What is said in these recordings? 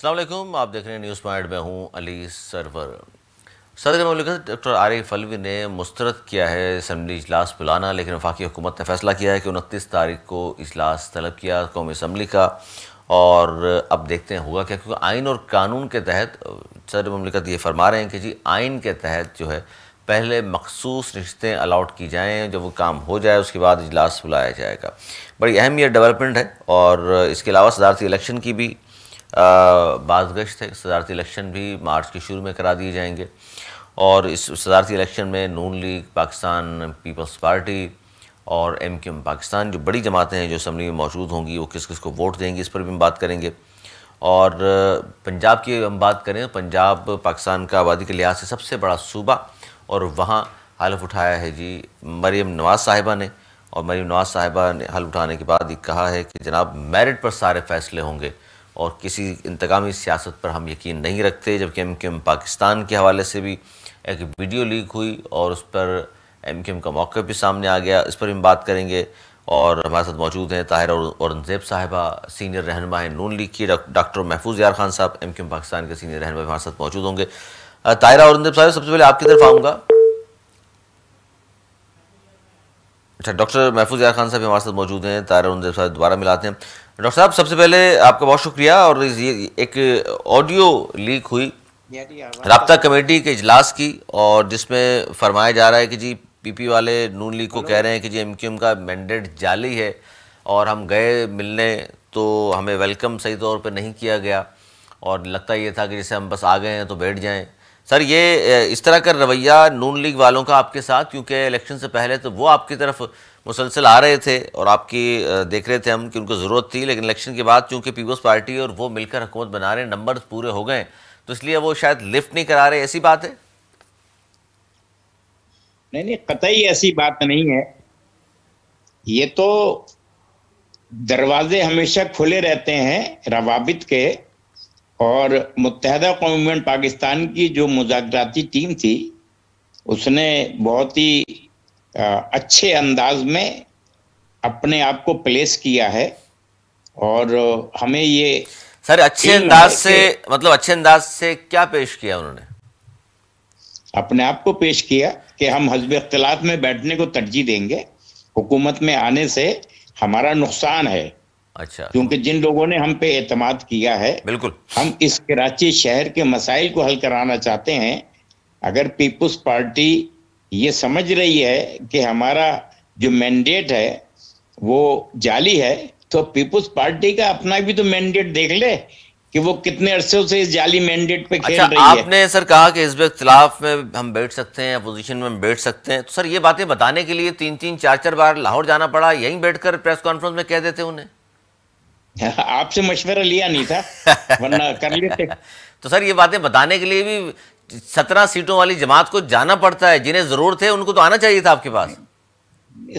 अस्सलाम वालेकुम, आप देख रहे हैं न्यूज़ पॉइंट में हूँ अली सरवर। सदर मुमलिकत डॉक्टर आरिफ अलवी ने मुस्तरद किया है असम्बली इजलास बुलाना, लेकिन वफाकी हुकूमत ने फैसला किया है कि 29 तारीख को इजलास तलब किया कौमी असम्बली का। और अब देखते हैं होगा क्या, क्योंकि आइन और कानून के तहत सदर मुमलिकत ये फरमा रहे हैं कि जी आइन के तहत जो है पहले मखसूस रिश्तें अलाउट की जाएँ, जब वो काम हो जाए उसके बाद इजलास बुलाया जाएगा। बड़ी अहम ये डेवलपमेंट है। और इसके अलावा सदारती इलेक्शन की भी बाज़गश्त है। सदारती इलेक्शन भी मार्च के शुरू में करा दिए जाएंगे और इस सदारती इलेक्शन में नून लीग पाकिस्तान, पीपल्स पार्टी और MQM पाकिस्तान, जो बड़ी जमातें हैं जो असम्बली में मौजूद होंगी, वो किस किस को वोट देंगी, इस पर भी हम बात करेंगे। और पंजाब की हम बात करें, पंजाब पाकिस्तान का आबादी के लिहाज से सबसे बड़ा सूबा, और वहाँ हल्फ उठाया है जी मरीम नवाज़ साहिबा ने। और मरीम नवाज़ साहिबा ने हल्फ उठाने के बाद ये कहा है कि जनाब मेरिट पर सारे फैसले होंगे और किसी इंतकामी सियासत पर हम यकीन नहीं रखते। जबकि MQM पाकिस्तान के हवाले से भी एक वीडियो लीक हुई और उस पर MQM का मौक़िफ़ भी सामने आ गया, इस पर भी हम बात करेंगे। और हमारे साथ मौजूद हैं ताहिरा औरंगज़ेब साहिबा, सीनियर रहनुमा हैं नून लीग की। डॉक्टर महफूज यार खान साहब MQM पाकिस्तान के सीनियर रहनुमा हमारे साथ मौजूद होंगे। ताहिरा औरंगज़ेब साहिब, सबसे पहले आपकी तरफ आऊँगा। अच्छा, डॉक्टर महफूज यार खान साहब हमारे साथ मौजूद हैं, ताहिरा औरंगज़ेब साहब दोबारा मिलाते हैं। डॉक्टर साहब, सबसे पहले आपका बहुत शुक्रिया। और ये एक ऑडियो लीक हुई राब्ता कमेटी के इजलास की, और जिसमें फरमाया जा रहा है कि जी PP वाले नून लीग को कह रहे हैं कि जी MQM का मैंडेट जाली है और हम गए मिलने तो हमें वेलकम सही तौर पे नहीं किया गया और लगता ये था कि जैसे हम बस आ गए हैं तो बैठ जाएं। सर, ये इस तरह का रवैया नून लीग वालों का आपके साथ, क्योंकि इलेक्शन से पहले तो वो आपकी तरफ मुसलसल आ रहे थे और आपकी देख रहे थे हम कि उनको ज़रूरत थी, लेकिन इलेक्शन के बाद चूँकि पीपल्स पार्टी और वो मिलकर हुकूमत बना रहे हैं, नंबर पूरे हो गए, तो इसलिए वो शायद लिफ्ट नहीं करा रहे, ऐसी बात है? नहीं, कतई ऐसी बात नहीं है। ये तो दरवाजे हमेशा खुले रहते हैं रवाबित के। और मुत्तहदा कौम पाकिस्तान की जो मुज़ाकराती टीम थी, उसने बहुत ही अच्छे अंदाज में अपने आप को प्लेस किया है। और हमें ये सर अच्छे अंदाज से मतलब अच्छे अंदाज से क्या पेश किया उन्होंने? अपने आप को पेश किया कि हम हज़्ब इख्तिलाफ में बैठने को तरजीह देंगे, हुकूमत में आने से हमारा नुकसान है। अच्छा, क्योंकि जिन लोगों ने हम पे एतमाद किया है, बिल्कुल, हम इस कराची शहर के मसाइल को हल कराना चाहते हैं। अगर पीपुल्स पार्टी ये समझ रही है कि हमारा जो मैंडेट है वो जाली है, तो पीपुल्स पार्टी का अपना भी तो मैंडेट देख ले कि वो कितने अरसे से इस जाली मैंडेट पे खेल रही है। आपने सर कहा कि हिज़्ब इख्तिलाफ में हम बैठ सकते हैं, अपोजिशन में हम बैठ सकते हैं, तो सर ये बातें बताने के लिए 3-3, 4-4 बार लाहौर जाना पड़ा? यहीं बैठकर प्रेस कॉन्फ्रेंस में कह देते उन्हें? आपसे मशवरा लिया नहीं था, वरना कर लेते। तो सर ये बातें बताने के लिए भी 17 सीटों वाली जमात को जाना पड़ता है। जिन्हें जरूरत है उनको तो आना चाहिए था आपके पास।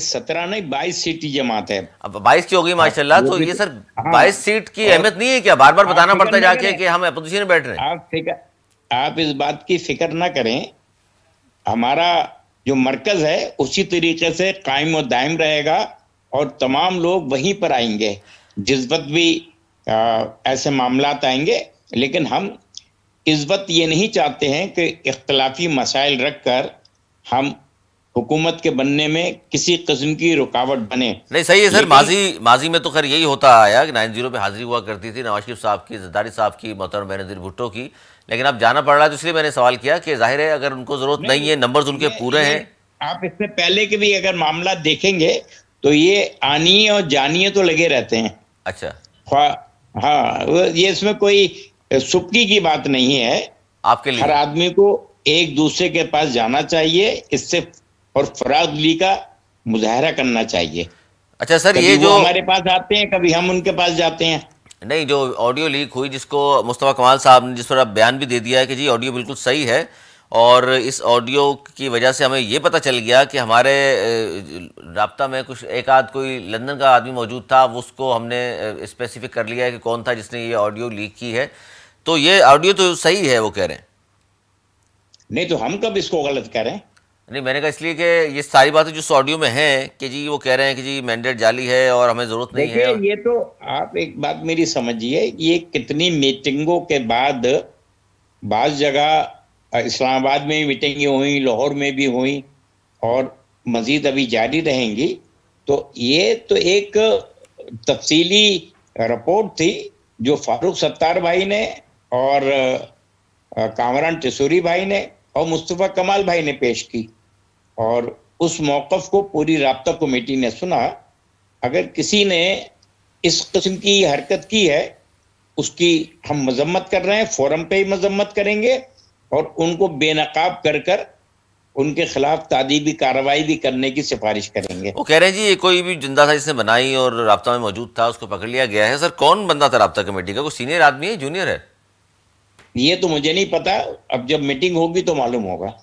17 नहीं, 22 सीट जमात है। अब 22 की हो गई माशाल्लाह। तो ये सर 22 सीट की अहमियत नहीं है क्या? बार बार बताना पड़ता है जाके कि हम अपोजिशन में बैठ रहे हैं। आप इस बात की फिक्र ना करें। हमारा जो मरकज है उसी तरीके से कायम और दायम रहेगा और तमाम लोग वहीं पर आएंगे जिस वक्त भी ऐसे मामलात आएंगे। लेकिन हम इस वक्त ये नहीं चाहते हैं कि इख्तलाफी मसाइल रखकर हम हुकूमत के बनने में किसी किस्म की रुकावट बने। नहीं, सही है सर। माजी में तो खैर यही होता आया कि 9-0 पे हाजिरी हुआ करती थी नवाज शरीफ साहब की, जरदारी साहब की, मोहतरम बेनज़ीर भुट्टो की। लेकिन अब जाना पड़ रहा है, तो इसलिए मैंने सवाल किया कि जाहिर है अगर उनको जरूरत नहीं है, नंबर्स उनके पूरे हैं। आप इससे पहले के भी अगर मामला देखेंगे तो ये आनिए और जानिए तो लगे रहते हैं। अच्छा, हाँ, ये इसमें कोई सुप्की की बात नहीं है। आपके लिए हर आदमी को एक दूसरे के पास जाना चाहिए, इससे और फरागली का मुजाहरा करना चाहिए। अच्छा सर, ये जो हमारे पास आते हैं, कभी हम उनके पास जाते हैं। नहीं, जो ऑडियो लीक हुई जिसको मुस्तफ़ा कमाल साहब ने, जिस पर आप बयान भी दे दिया है कि जी ऑडियो बिल्कुल सही है, और इस ऑडियो की वजह से हमें ये पता चल गया कि हमारे राब्ता में कुछ एक आध कोई लंदन का आदमी मौजूद था, उसको हमने स्पेसिफिक कर लिया है कि कौन था जिसने ये ऑडियो लीक की है। तो ये ऑडियो तो सही है वो कह रहे हैं। नहीं तो हम कब इसको गलत कह रहे हैं? नहीं, मैंने कहा इसलिए कि ये सारी बातें जो इस ऑडियो में हैं कि जी वो कह रहे हैं कि जी मैंडेट जाली है और हमें ज़रूरत नहीं है। देखिए, ये तो आप एक बात मेरी समझिए, ये कितनी मीटिंगों के बाद बाज जगह इस्लामाबाद में भी मीटिंगें हुई, लाहौर में भी हुई और मजीद अभी जारी रहेंगी। तो ये तो एक तफसीली रिपोर्ट थी जो फारूक सत्तार भाई ने और कामरान टिसूरी भाई ने और मुस्तफ़ा कमाल भाई ने पेश की, और उस मौक़िफ़ को पूरी राब्ता कमेटी ने सुना। अगर किसी ने इस किस्म की हरकत की है उसकी हम मजम्मत कर रहे हैं, फोरम पे ही मजम्मत करेंगे और उनको बेनकाब कर कर उनके खिलाफ तादीबी कार्रवाई भी करने की सिफारिश करेंगे। वो कह रहे हैं जी ये कोई भी जिंदा था जिसने बनाई और राब्ता में मौजूद था, उसको पकड़ लिया गया है। सर कौन बंदा था राब्ता कमेटी का? कोई सीनियर आदमी है, जूनियर है? ये तो मुझे नहीं पता, अब जब मीटिंग होगी तो मालूम होगा।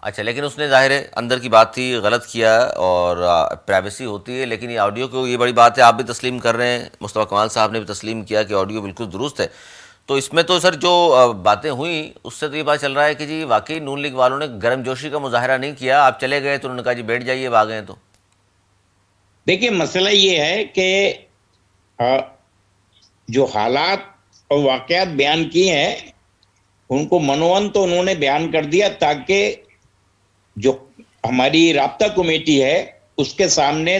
अच्छा, लेकिन उसने जाहिर है अंदर की बात थी, गलत किया और प्राइवेसी होती है, लेकिन ये ऑडियो को, ये बड़ी बात है, आप भी तस्लीम कर रहे हैं, मुस्तफ़ा कमाल साहब ने भी तस्लीम किया कि ऑडियो बिल्कुल दुरुस्त है। तो इसमें तो सर जो बातें हुई उससे तो ये बात चल रहा है कि जी वाकई नून लीग वालों ने गर्मजोशी का मुजाहरा नहीं किया। आप चले गए तो उन्होंने कहा जी बैठ जाइए, अब आ गए। तो देखिए, मसला ये है कि जो हालात और वाक़यात बयान किए हैं उनको मनोवन तो उन्होंने बयान कर दिया ताकि जो हमारी राब्ता कमेटी है उसके सामने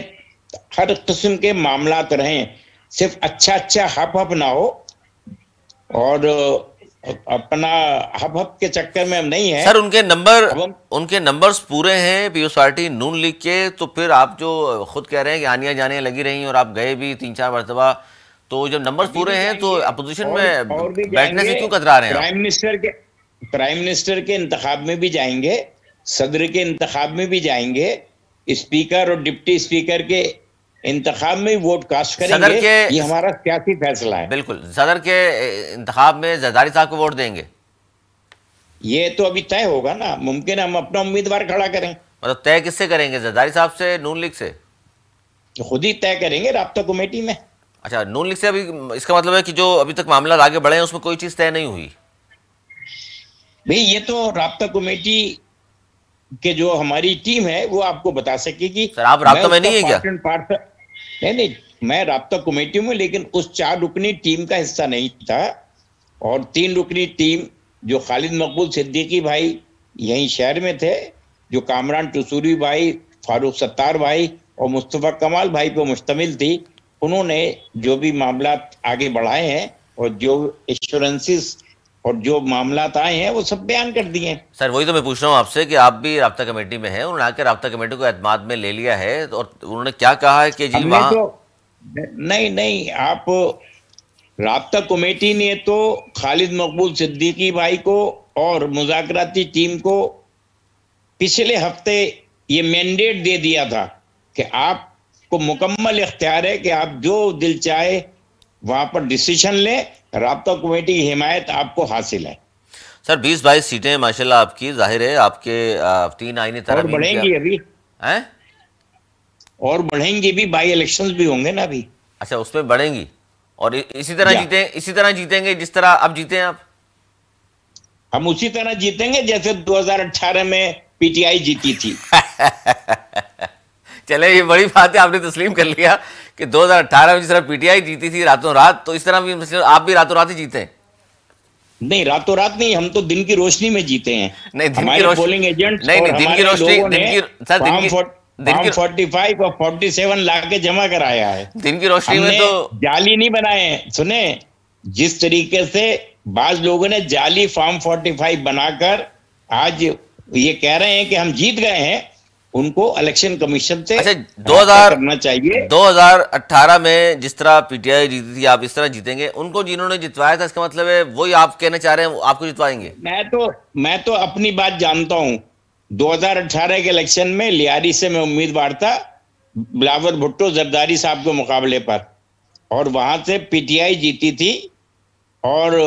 हर किस्म के मामलात रहें, सिर्फ अच्छा हप हप ना हो, और अपना हप हप के चक्कर में हम नहीं है। सर उनके नंबर्स पूरे हैं पीपल्स पार्टी नून लीग के। तो फिर आप जो खुद कह रहे हैं कि आनियाँ जाने लगी रही और आप गए भी 3-4 मरतबा, तो जब नंबर्स पूरे हैं तो अपोजिशन में बैठने से क्यों कतरा रहे हैं? प्राइम मिनिस्टर के इंतखाब में भी जाएंगे, सदर के इंतखाब में भी जाएंगे, स्पीकर और डिप्टी स्पीकर के इंतखाब में वोट कास्ट करेंगे। ये हमारा सियासी फैसला है। बिल्कुल, सदर के इंतखाब में जरदारी साहब को वोट देंगे? ये तो अभी तय होगा ना, मुमकिन हम अपना उम्मीदवार खड़ा करें। मतलब तय किससे करेंगे, जरदारी साहब से, नून लीग से? खुद ही तय करेंगे राब्ता कमेटी में। अच्छा, नून लीग से अभी, इसका मतलब है कि जो अभी तक मामला आगे बढ़े हैं उसमें कोई चीज तय नहीं हुई? भाई ये तो राब्ता कमेटी के जो हमारी टीम है वो आपको बता सकेगी। सर आप राब्ता में नहीं है क्या? नहीं, मैं राब्ता कमेटी में, लेकिन उस 4 रुकनी टीम का हिस्सा नहीं था। और 3 रुकनी टीम जो खालिद मकबूल सिद्दीकी भाई यहीं शहर में थे, जो कामरान टसूरी भाई, फारूक सत्तार भाई और मुस्तफ़ा कमाल भाई पर मुश्तमिल थी, उन्होंने जो भी मामला आगे बढ़ाए हैं और जो एश्योरेंसेस और जो मामलात आए हैं वो सब बयान कर दिए हैं। सर वही तो मैं पूछ रहा हूँ आपसे कि आप भी राब्ता कमेटी में हैं, उन्होंने आकर राब्ता कमेटी को एतमाद में ले लिया है और उन्होंने क्या कहा है कि जी वहाँ तो नहीं, आप राब्ता कमेटी ने तो खालिद मकबूल सिद्दीकी भाई को और मुज़ाकराती टीम को पिछले हफ्ते ये मैंडेट दे दिया था कि आपको मुकम्मल इख्तियार है कि आप जो दिल चाहे वहां पर डिसीजन लें, राब्ता कमेटी की हिमायत आपको हासिल है। सर 20-22 सीटें माशाल्लाह आपकी, जाहिर है आपके 3 आईनी तरह बढ़ेंगी अभी हैं, और बढ़ेंगी भी, बाई इलेक्शंस भी होंगे ना अभी। अच्छा, उसमें बढ़ेंगी और इसी तरह जीतेंगे जिस तरह अब जीते हैं आप? हम उसी तरह जीतेंगे जैसे 2018 में पीटीआई जीती थी। चले, ये बड़ी बात है, आपने तस्लीम कर लिया कि 2018 में जिस तरह पीटीआई जीती थी रातों रात, तो इस तरह भी आप भी रातों रात ही जीते हैं? नहीं, रातों रात नहीं, हम तो दिन की रोशनी में जीते हैं। नहीं, दिन की रोशनी, पोलिंग एजेंट नहीं, दिन की रोशनी, दिन की 45 और 47 लाके जमा कराया है। दिन की रोशनी में तो जाली नहीं बनाए हैं। सुने, जिस तरीके से बाज लोगों ने जाली फॉर्म 45 बनाकर आज ये कह रहे हैं कि हम जीत गए हैं, उनको इलेक्शन कमीशन से अच्छा, करना चाहिए। 2018 में जिस तरह पीटीआई जीती थी, आप इस तरह जीतेंगे? उनको जिन्होंने जितवाया था, इसका मतलब है वही आप कहना चाह रहे हैं आपको जितवाएंगे? मैं तो अपनी बात जानता हूं। 2018 के इलेक्शन में लियारी से मैं उम्मीदवार था, बिलावल भुट्टो जरदारी साहब के मुकाबले पर, और वहां से पीटीआई जीती थी और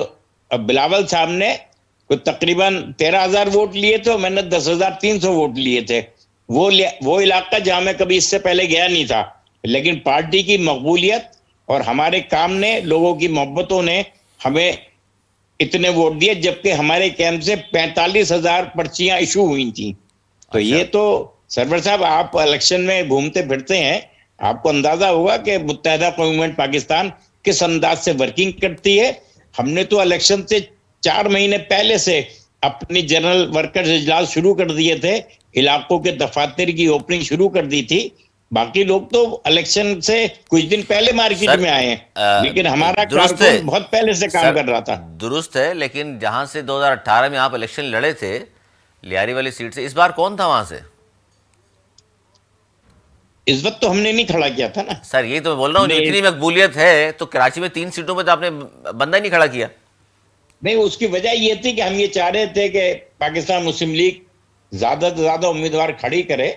बिलावल साहब ने तकरीबन 13,000 वोट लिए थे, मैंने 10,300 वोट लिए थे। वो इलाका जहां मैं कभी इससे पहले गया नहीं था, लेकिन पार्टी की मकबूलियत और हमारे काम ने, लोगों की मोहब्बतों ने हमें इतने वोट दिए, जबकि हमारे कैंप से 45,000 पर्चियां इशू हुई थी। तो अच्छा। ये तो सरवर साहब, आप इलेक्शन में घूमते फिरते हैं, आपको अंदाजा होगा कि मुत्तहदा कौम पाकिस्तान किस अंदाज से वर्किंग करती है। हमने तो इलेक्शन से 4 महीने पहले से अपनी जनरल वर्कर्स इजलास शुरू कर दिए थे, इलाकों के दफातर की ओपनिंग शुरू कर दी थी। बाकी लोग तो इलेक्शन से कुछ दिन पहले मार्केट सर में आए हैं, लेकिन हमारा दुरुस्त है कारकुन बहुत पहले से काम सर, कर रहा था। दुरुस्त है, लेकिन जहां से 2018 में आप इलेक्शन लड़े थे लियारी वाली सीट से, इस बार कौन था वहां से? इस वक्त तो हमने नहीं खड़ा किया था ना। सर यही तो मैं बोल रहा हूँ, जो हमने इतनी मकबूलियत है तो कराची में 3 सीटों पे तो आपने बंदा ही नहीं खड़ा किया। नहीं, उसकी वजह ये थी कि हम ये चाह रहे थे कि पाकिस्तान मुस्लिम लीग ज्यादा से ज्यादा उम्मीदवार खड़ी करे,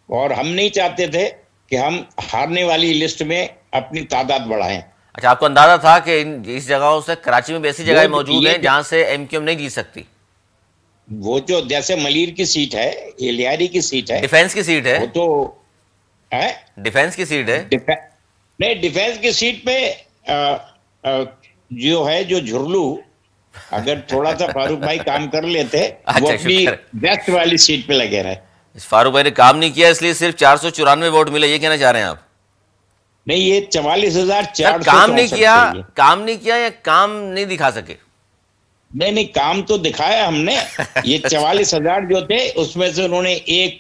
और हम नहीं चाहते थे कि हम हारने वाली लिस्ट में अपनी तादाद बढ़ाएं। अच्छा, आपको अंदाजा था कि इस जगहों से कराची में भी ऐसी जगह मौजूद ये हैं जहां से एमक्यूएम नहीं जीत सकती? वो जो जैसे मलीर की सीट है, ये लियारी की सीट है, डिफेंस की सीट है, वो तो है। डिफेंस की सीट है। नहीं, डिफेंस की सीट पे जो है, जो झुरलू, अगर थोड़ा सा फारूक भाई काम कर लेते, वो अच्छा, अपनी शुक्र। बेस्ट वाली सीट पे लगे रहे। इस फारूक भाई ने काम नहीं किया इसलिए सिर्फ 494 वोट मिले, ये कहना चाह रहे हैं आप? नहीं, ये 44,400 काम नहीं किया, काम नहीं किया या काम नहीं दिखा सके? नहीं नहीं, काम तो दिखाया हमने। ये 44,000 जो थे उसमें से उन्होंने एक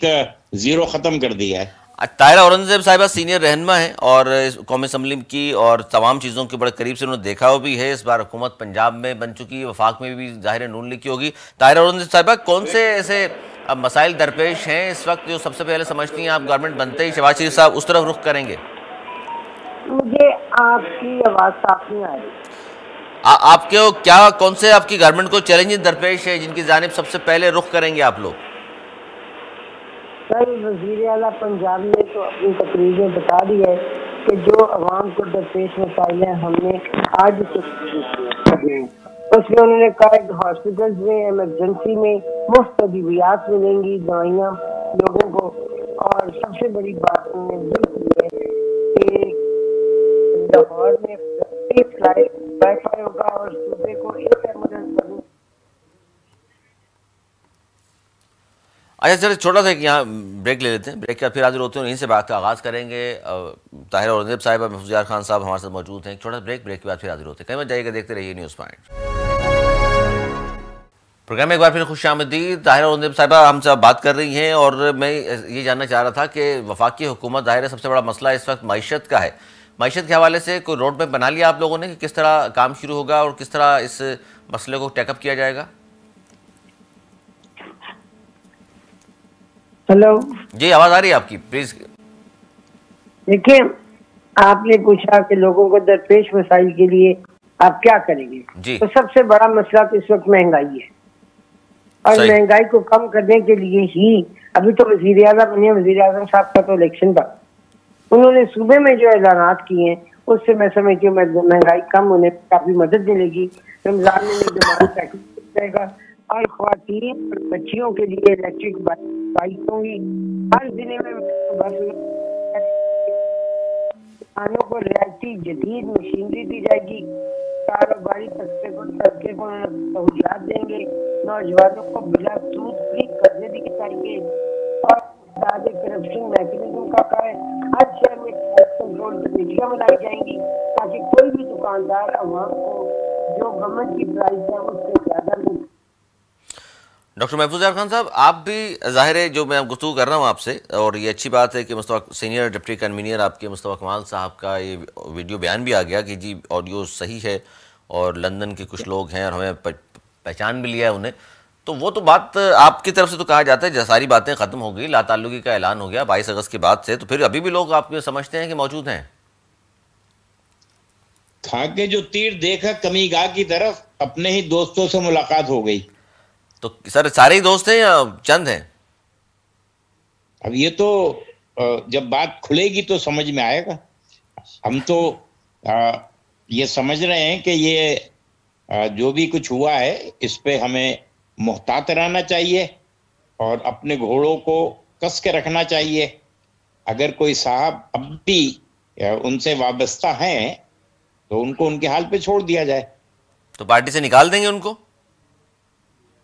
जीरो खत्म कर दिया है। ताहिरा औरंगजेब साहिबा सीनियर रहनुमा है और कौमी असम्बली की और तमाम चीज़ों के बड़े करीब से उन्होंने देखा भी है। इस बार हुकूमत पंजाब में बन चुकी है, वफाक में भी ज़ाहिर नून लीग की होगी। ताहिरा औरंगजेब साहिबा, कौन से ऐसे अब मसाइल दरपेश हैं इस वक्त जो सबसे पहले समझती हैं आप गवर्नमेंट बनते ही शहबाज शरीफ साहब उस तरफ रुख करेंगे? मुझे आपकी आवाज़ साफ नहीं आ रही। आपके क्या, कौन से आपकी गवर्नमेंट को चैलेंजेस दरपेश है जिनकी जानिब सबसे पहले रुख करेंगे आप लोग? सर, वज़ीर आला पंजाब ने तो अपनी तकरीर में बता दिया है कि जो अवाम को दरपेश मसाइल हैं हमने आज उसमें उन्होंने कहा कि हॉस्पिटल्स में इमरजेंसी में मुफ्त अद्वियात मिलेंगी, दवाइयाँ लोगों को। और सबसे बड़ी बात उन्होंने है कि लाहौर में वाईफाई होगा और सूबे को एक एम्बुलेंस बनी। अच्छा चलो, छोटा सा यहाँ ब्रेक ले लेते हैं, ब्रेक के बाद फिर हाजिर होते हैं, यहीं से बात का आगाज़ करेंगे। ताहिरा औरंगजेब साहिबा, महफूज यार खान साहब हमारे साथ मौजूद हैं। छोटा ब्रेक के बाद फिर हाजिर होते हैं। कहीं मत जाइएगा, देखते रहिए न्यूज़ पॉइंट प्रोग्राम में। एक बार फिर खुशामदीद। ताहिरा औरंगजेब साहिबा हमसे बात कर रही हैं और मैं ये जानना चाह रहा था कि वफाकी हुकूमत, ज़ाहिर है सबसे बड़ा मसला इस वक्त मईशत का है। मईशत के हवाले से कोई रोड मैप बना लिया आप लोगों ने कि किस तरह काम शुरू होगा और किस तरह इस मसले को टेकअप किया जाएगा? हेलो जी, आवाज़ आ रही है आपकी, प्लीज़। देखिए, आपने पूछा कि लोगों को दरपेश मसाइल के लिए आप क्या करेंगे जी। तो सबसे बड़ा मसला तो इस वक्त महंगाई है, और महंगाई को कम करने के लिए ही अभी तो वज़ीर आज़म बने, वज़ीर आज़म साहब का तो इलेक्शन था, उन्होंने सूबे में जो ऐलानात किए हैं उससे मैं समझती हूँ महंगाई कम होने में काफी मदद मिलेगी। रमजान में जमानी पैकेज रहेगा और ख्वातीन और बच्चियों के लिए इलेक्ट्रिक बाइक होंगी हर जिले में। किसानों को रियायती जदीद मशीनरी दी जाएगी, कारोबारी तबके को सहूलियात देंगे, नौजवानों को बिला सूद फ्री कर्जे दिए जाएंगे और करप्शन मैकेनिज्म का है। हर शहर में कंट्रोल कमेटियां बनाई जाएंगी ताकि कोई भी दुकानदार अवाम को जो गवर्नमेंट की प्राइस है उससे ज्यादा नहीं। डॉक्टर महफूज यार खान साहब, आप भी ज़ाहिर है जो मैं गुफ्तगू कर रहा हूँ आपसे, और ये अच्छी बात है कि मुस्तफा सीनियर डिप्टी कन्वीनर आपके मुस्तफा कमाल साहब का ये वीडियो बयान भी आ गया कि जी ऑडियो सही है और लंदन के कुछ लोग हैं और हमें पहचान भी लिया है उन्हें। तो वो तो बात आपकी तरफ से तो कहा जाता है सारी बातें ख़त्म हो गई, लाताल्लुकी का ऐलान हो गया 22 अगस्त के बाद से, तो फिर अभी भी लोग आप समझते हैं कि मौजूद हैं? खा के जो तीर देखा कमीगाह की तरफ, अपने ही दोस्तों से मुलाकात हो गई। तो सर सारे ही दोस्त हैं या चंद हैं? अब ये तो जब बात खुलेगी तो समझ में आएगा। हम तो ये समझ रहे हैं कि ये जो भी कुछ हुआ है इस पे हमें मुहतात रहना चाहिए और अपने घोड़ों को कस के रखना चाहिए। अगर कोई साहब अब भी उनसे वाबस्ता हैं तो उनको उनके हाल पे छोड़ दिया जाए। तो पार्टी से निकाल देंगे उनको?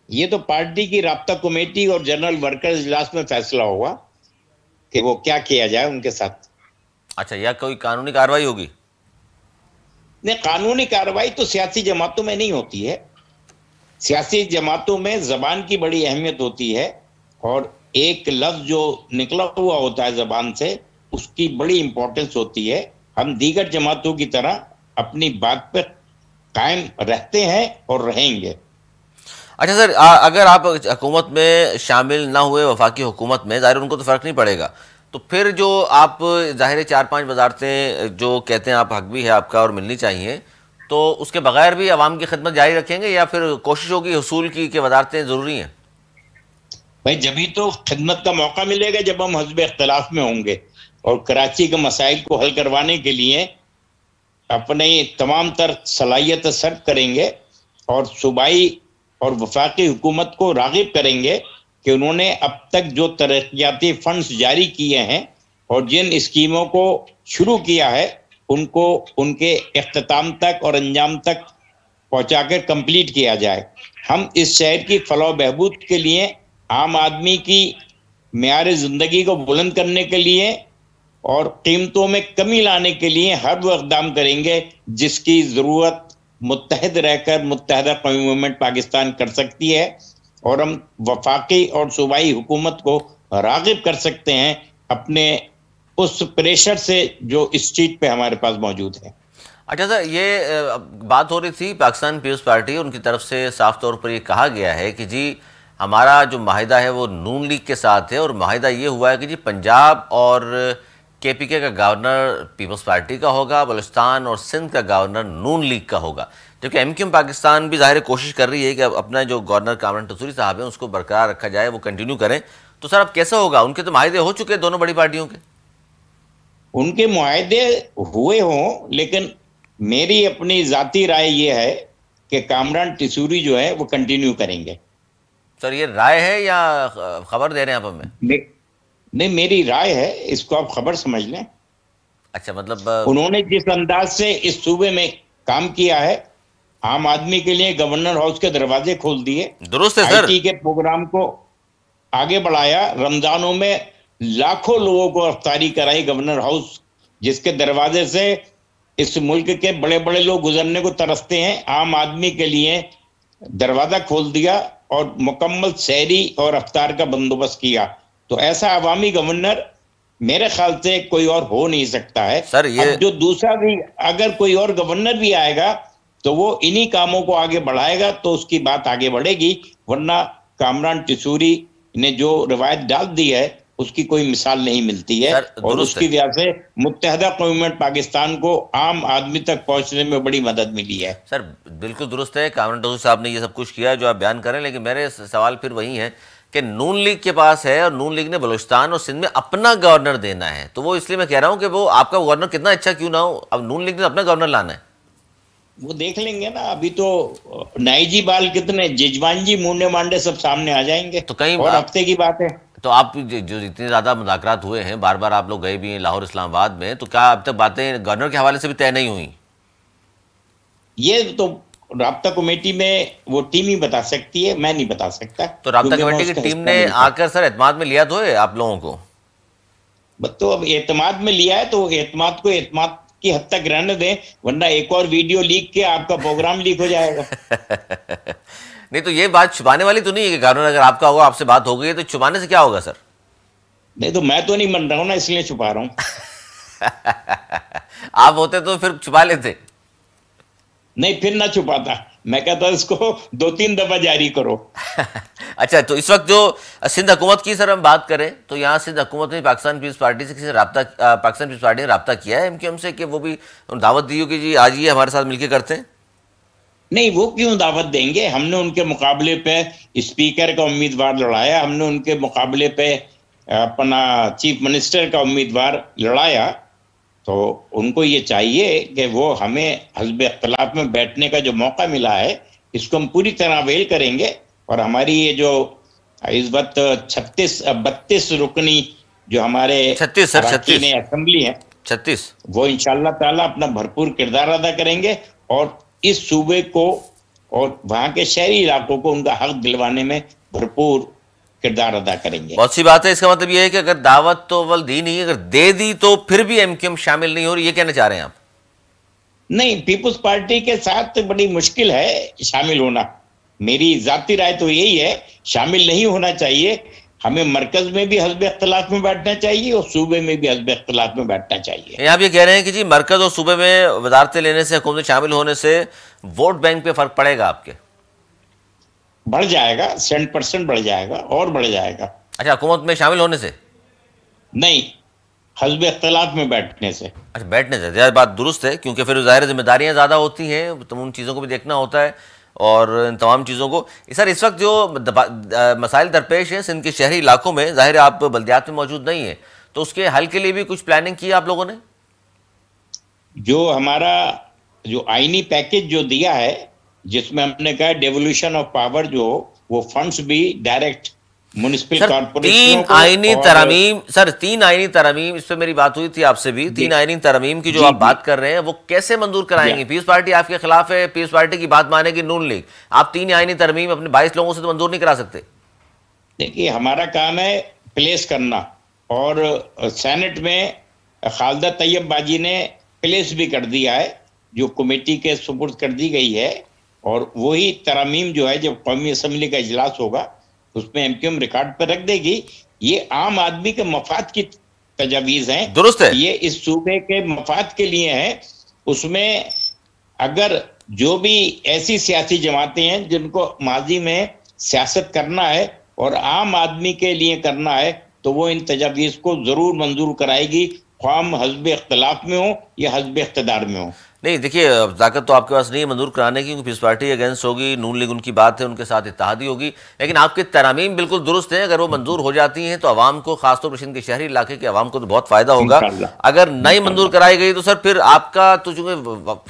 ये तो पार्टी की राब्ता कमेटी और जनरल वर्कर्स इजलास में फैसला होगा कि वो क्या किया जाए उनके साथ। अच्छा, या कोई कानूनी कार्रवाई होगी? नहीं, कानूनी कार्रवाई तो सियासी जमातों में नहीं होती है। सियासी जमातों में जबान की बड़ी अहमियत होती है और एक लफ्ज जो निकला हुआ होता है जबान से उसकी बड़ी इंपॉर्टेंस होती है। हम दीगर जमातों की तरह अपनी बात पर कायम रहते हैं और रहेंगे। अच्छा सर, अगर आप हुकूमत में शामिल ना हुए, वफाकी हुकूमत में, ज़ाहिर उनको तो फ़र्क नहीं पड़ेगा, तो फिर जो आप ज़ाहिर 4-5 वजारतें जो कहते हैं आप हक भी है आपका और मिलनी चाहिए, तो उसके बगैर भी अवाम की खिदमत जारी रखेंगे या फिर कोशिश होगी हुसूल की कि वजारतें ज़रूरी हैं? भाई जब ही तो खिदमत का मौका मिलेगा जब हम हस्ब इख्तलाफ में होंगे और कराची के मसाइल को हल करवाने के लिए अपने तमाम तर सलाहियत सर्व करेंगे और सूबाई और वफाकी हुकूमत को राग़िब करेंगे कि उन्होंने अब तक जो तरक्याती फंड्स जारी किए हैं और जिन स्कीमों को शुरू किया है उनको उनके इख्तिताम तक और अंजाम तक पहुंचाकर कंप्लीट किया जाए। हम इस शहर की फलाह बहबूद के लिए, आम आदमी की मेयार ज़िंदगी को बुलंद करने के लिए और कीमतों में कमी लाने के लिए हर वो इक़दाम करेंगे जिसकी ज़रूरत मुत्तहद रहकर मुत्तहदा कौमी मूवमेंट पाकिस्तान कर सकती है और हम वफाकी और सूबाई हुकूमत को राग़िब कर सकते हैं अपने उस प्रेशर से जो इस चीज़ पे हमारे पास मौजूद है। अच्छा सर, ये बात हो रही थी पाकिस्तान पीपल्स पार्टी, उनकी तरफ से साफ तौर पर ये कहा गया है कि जी हमारा जो माहिदा है वो नून लीग के साथ है और माहिदा ये हुआ है कि जी पंजाब और KPK का गवर्नर पीपल्स पार्टी का होगा, बलूचिस्तान और सिंध का गवर्नर नून लीग का होगा। जबकि MQM पाकिस्तान भी ज़ाहिर कोशिश कर रही है कि अपना जो गवर्नर कामरान टसूरी साहब हैं उसको बरकरार रखा जाए, वो कंटिन्यू करें। तो सर अब कैसा होगा? उनके तो माहिदे हो चुके हैं दोनों बड़ी पार्टियों के। उनके मुआहदे हुए हों, लेकिन मेरी अपनी ज़ाती राय ये है कि कामरान टसूरी जो है वो कंटिन्यू करेंगे। सर ये राय है या खबर दे रहे हैं आप हमें? नहीं, मेरी राय है, इसको आप खबर समझ लें। अच्छा, मतलब उन्होंने जिस अंदाज से इस सूबे में काम किया है, आम आदमी के लिए गवर्नर हाउस के दरवाजे खोल दिए, दुरुस्त है सर, IT के प्रोग्राम को आगे बढ़ाया, रमजानों में लाखों लोगों को अफ्तारी कराई गवर्नर हाउस, जिसके दरवाजे से इस मुल्क के बड़े बड़े लोग गुजरने को तरसते हैं, आम आदमी के लिए दरवाजा खोल दिया और मुकम्मल सहरी और अफ्तार का बंदोबस्त किया। तो ऐसा अवामी गवर्नर मेरे ख्याल से कोई और हो नहीं सकता है सर। ये अब जो दूसरा भी अगर कोई और गवर्नर भी आएगा तो वो इन्हीं कामों को आगे बढ़ाएगा तो उसकी बात आगे बढ़ेगी, वरना कामरान टसूरी ने जो रवायत डाल दी है उसकी कोई मिसाल नहीं मिलती है और उसकी वजह से मुत्तहदा कौमी पाकिस्तान को आम आदमी तक पहुंचने में बड़ी मदद मिली है। सर बिल्कुल दुरुस्त है, कामरान टसूरी साहब ने ये सब कुछ किया जो आप बयान करें, लेकिन मेरे सवाल फिर वही है कि नून लीग के पास है और नून लीग ने बलूचिस्तान और सिंध में अपना गवर्नर देना है, तो वो इसलिए मैं कह रहा हूं कि वो आपका गवर्नर कितना अच्छा क्यों ना हो, अब नून लीग ने अपना गवर्नर लाना है, वो देख लेंगे ना। अभी तो नाईजी बाल कितने, जिजवान जी, मुन्ने मांडे सब सामने आ जाएंगे, तो कहीं और हफ्ते की बात है। तो आप जो इतने ज़्यादा मुज़ाकरात हुए हैं, बार बार आप लोग गए भी हैं लाहौर इस्लामाबाद में, तो क्या अब तक बातें गवर्नर के हवाले से भी तय नहीं हुई? ये तो राब्ता कमेटी में वो टीम ही बता सकती है, मैं नहीं बता सकता। तो राब्ता कमेटी की टीम ने आकर सर एतमाद में लिया तो है आप लोगों को? तो अब एतमाद में लिया है तो एतमाद को एतमाद की हद तक रहने दें, वरना एक और वीडियो लीक के आपका प्रोग्राम लीक हो जाएगा। नहीं तो ये बात छुपाने वाली तो नहीं है कि गवर्नर अगर आपका होगा, आपसे बात हो गई तो छुपाने से क्या होगा सर? नहीं तो मैं तो नहीं मान रहा हूं ना, इसलिए छुपा रहा हूं। आप होते तो फिर छुपा लेते? नहीं, फिर ना छुपाता, मैं कहता इसको 2-3 दफा जारी करो। अच्छा, तो इस वक्त जो सिंध हुकूमत की सर हम बात करें तो यहाँ सिंध हुकूमत ने पाकिस्तान पीपल्स पार्टी से किसी राब्ता, पाकिस्तान पीपल्स पार्टी ने राब्ता किया है MQM से कि वो भी दावत दी हो कि जी आज ये हमारे साथ मिलकर करते हैं? नहीं, वो क्यों दावत देंगे? हमने उनके मुकाबले पे स्पीकर का उम्मीदवार लड़ाया, हमने उनके मुकाबले पे अपना चीफ मिनिस्टर का उम्मीदवार लड़ाया, तो उनको ये चाहिए कि वो हमें हस्ब इख्तिलाफ में बैठने का जो मौका मिला है इसको हम पूरी तरह अवेल करेंगे और हमारी ये जो इस वक्त 32 रुकनी जो हमारे 36 असेंबली है 36, वो इंशाअल्लाह ताला अपना भरपूर किरदार अदा करेंगे और इस सूबे को और वहां के शहरी इलाकों को उनका हक दिलवाने में भरपूर किरदार अदा करेंगे। बहुत सी बात है। इसका मतलब ये है कि अगर दावत तो अव्वल दी नहीं, अगर दे दी तो फिर भी एमक्यूएम शामिल नहीं हो रही, ये कहना चाह रहे हैं आप? नहीं, पीपुल्स पार्टी के साथ बड़ी मुश्किल है शामिल होना। मेरी जाती राय तो यही है, शामिल नहीं होना चाहिए। हमें मरकज में भी हस्ब इख्तिलाफ में बैठना चाहिए और सूबे में भी हस्ब इख्तिलाफ में बैठना चाहिए। आप ये कह रहे हैं कि जी मरकज और सूबे में वजारतें लेने से, हुकूमत शामिल होने से वोट बैंक पे फर्क पड़ेगा आपके? बढ़ जाएगा, 100% बढ़ जाएगा और बढ़ जाएगा। अच्छा, हुकूमत में शामिल होने से नहीं, हस्ब इख्तिलाफ में बैठने से। अच्छा, बैठने से ज़्यादा बात दुरुस्त है, क्योंकि फिर ज़ाहिर जिम्मेदारियाँ ज़्यादा होती हैं, तो उन चीज़ों को भी देखना होता है और इन तमाम चीज़ों को। सर, इस वक्त जो मसाइल दरपेश हैं सिंध के शहरी इलाकों में, ज़ाहिर आप बल्दियात में मौजूद नहीं है, तो उसके हल के लिए भी कुछ प्लानिंग की आप लोगों ने? जो हमारा जो आईनी पैकेज जो दिया है, जिसमें हमने कहा डेवोल्यूशन ऑफ पावर, जो वो फंड्स भी डायरेक्ट म्युनिसिपल कॉर्पोरेशन, तीन आईनी तरमीम, सर 3 आईनी तरमीम, इस पे मेरी बात हुई थी आपसे भी, 3 आईनी तरमीम की जो आप बात कर रहे हैं, वो कैसे मंजूर कराएंगे? पीपल्स पार्टी आपके खिलाफ है, पीपल्स पार्टी की बात मानेगी नून लीग। आप 3 आईनी तरमीम अपने 22 लोगों से तो मंजूर नहीं करा सकते। देखिए, हमारा काम है प्लेस करना, और सेनेट में खालिदा तैयब बाजी ने प्लेस भी कर दिया है, जो कमेटी के सुपुर्द कर दी गई है। और वही तरमीम जो है, जब कौमी असम्बली का इजलास होगा उसमें एमक्यूएम रिकॉर्ड पर रख देगी। ये आम आदमी के मफाद की तजावीज हैं, दुरुस्त है, ये इस सूबे के मफाद के लिए हैं। उसमें अगर जो भी ऐसी सियासी जमातें हैं जिनको माजी में सियासत करना है और आम आदमी के लिए करना है, तो वो इन तजावीज को जरूर मंजूर कराएगी, ख्वाम हस्ब इख्तिलाफ में हो या हस्ब इख्तिदार में हो। नहीं, देखिए, ताकत तो आपके पास नहीं है मंजूर कराने की, क्योंकि पीपल्स पार्टी अगेंस्ट होगी, नून लीग उनकी बात है, उनके साथ इत्तेहादी होगी। लेकिन आपके तरमीम बिल्कुल दुरुस्त है, अगर वो मंजूर हो जाती हैं तो आवाम को, खासतौर पर सिंध के शहरी इलाके के आवाम को तो बहुत फायदा होगा। अगर नहीं मंजूर कराई गई तो सर फिर आपका तो, चूंकि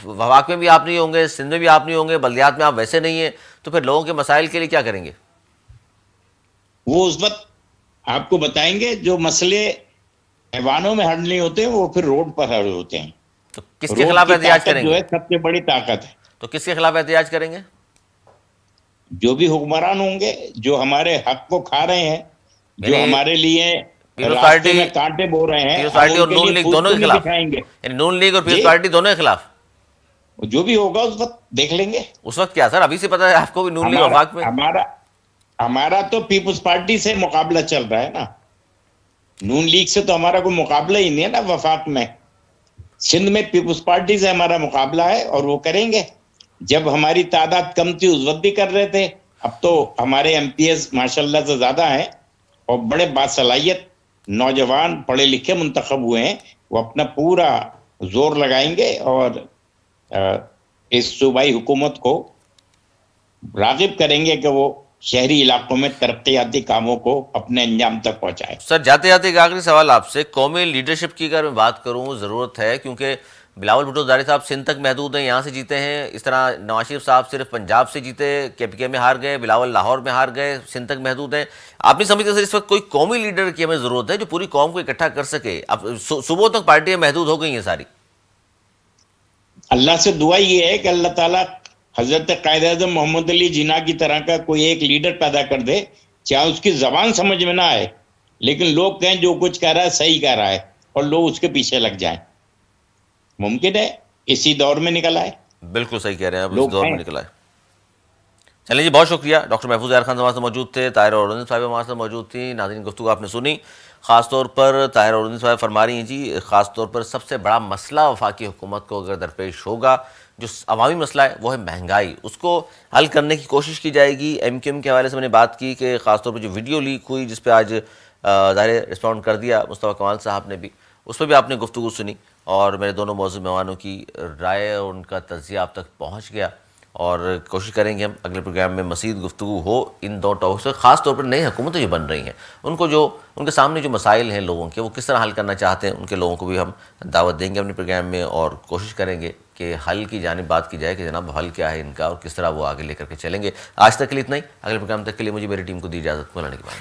वफाक में भी आप नहीं होंगे, सिंध में भी आप नहीं होंगे, बल्दियात में आप वैसे नहीं है, तो फिर लोगों के मसाइल के लिए क्या करेंगे? वो उस वक्त आपको बताएंगे। जो मसले ऐवानों में हल नहीं होते, वो फिर रोड पर हल होते हैं। तो किसके खिलाफ एहतियाज करेंगे? जो है सबसे बड़ी ताकत है। तो किसके खिलाफ एहतियाज करेंगे? जो भी हुक्मरान होंगे, जो हमारे हक को खा रहे हैं, जो हमारे लिए रास्ते में कांटे बो रहे हैं, पीपल्स पार्टी और नून लीग दोनों के खिलाफ, यानी नून लीग और पीपल्स पार्टी दोनों के खिलाफ जो भी होगा उस वक्त देख लेंगे। उस वक्त क्या सर, अभी से पता है आपको भी नून लीग वफाक में? हमारा तो पीपल्स पार्टी से मुकाबला चल रहा है ना, नून लीग से तो हमारा कोई मुकाबला ही नहीं है ना वफाक में। सिंध में पीपल्स पार्टी से हमारा मुकाबला है और वो करेंगे। जब हमारी तादाद कम थी उस वक्त भी कर रहे थे, अब तो हमारे एमपीएस माशाल्लाह से ज्यादा हैं और बड़े बासलाहियत नौजवान पढ़े लिखे मुंतखब हुए हैं। वो अपना पूरा जोर लगाएंगे और इस सूबाई हुकूमत को रागिब करेंगे कि वो शहरी इलाकों में तरक्याती कामों को अपने अंजाम तक पहुंचाए। सर, जाते जाते एक आखिरी सवाल आपसे, कौमी लीडरशिप की अगर मैं बात करूं, ज़रूरत है, क्योंकि बिलावल भुट्टो ज़रदारी साहब सिंध तक महदूद हैं, यहाँ से जीते हैं। इस तरह नवाज शरीफ साहब सिर्फ पंजाब से जीते, केपीके में हार गए, बिलावल लाहौर में हार गए, सिंध तक महदूद हैं। आप नहीं समझते सर इस वक्त कोई कौमी लीडर की हमें ज़रूरत है जो पूरी कौम को इकट्ठा कर सके? अब सुबह तक पार्टियाँ महदूद हो गई हैं सारी। अल्लाह से दुआ ये है कि अल्लाह ताला हजरत कायद-ए-आज़म मोहम्मद अली जिन्ना की तरह का कोई एक लीडर पैदा कर दे, चाहे उसकी जबान समझ में ना आए, लेकिन लोग कहें जो कुछ कह रहा है सही कह रहा है और लोग उसके पीछे लग जाएं। मुमकिन है इसी दौर में निकल आए। बिल्कुल सही कह रहे हैं आप, इस दौर में निकल आए। चलिए जी, बहुत शुक्रिया। डॉक्टर महफूज यार खान हमारे साथ मौजूद थे, ताहिर औरंगज़ेब साहब हमारे साथ मौजूद थी। नाज़रीन, गुफ्तगू आपने सुनी। ख़ासतौर पर ताहिर औरंगज़ेब साहब फरमा रही हैं जी, ख़ासतौर पर सबसे बड़ा मसला वफाकी हुकूमत को अगर दरपेश होगा, जो अवामी मसला है वो है महंगाई, उसको हल करने की कोशिश की जाएगी। एमक्यूएम के हवाले से मैंने बात की कि ख़ासतौर पर जो वीडियो लीक हुई, जिस पर आज ज़ाहिर रिस्पॉन्ड कर दिया मुस्तफ़ा कमाल साहब ने भी, उस पर भी आपने गुफ्तगू सुनी और मेरे दोनों मौजूद मेहमानों की राय और उनका तज़िया आप तक पहुँच गया। और कोशिश करेंगे हम अगले प्रोग्राम में मज़ीद गुफ्तगू हो इन दो टॉपिक्स पर। ख़ास तौर पर नई हुकूमतें जो बन रही हैं, उनको जो उनके सामने जो मसाइल हैं लोगों के, वो किस तरह हल करना चाहते हैं, उनके लोगों को भी हम दावत देंगे अपने प्रोग्राम में और कोशिश करेंगे कि हल की जानिब बात की जाए कि जनाब हल क्या है इनका और किस तरह वो आगे लेकर के चलेंगे। आज तक के लिए इतना ही। अगले प्रोग्राम तक के लिए मुझे मेरी टीम को दी इजाज़त। मौलाना के बाद।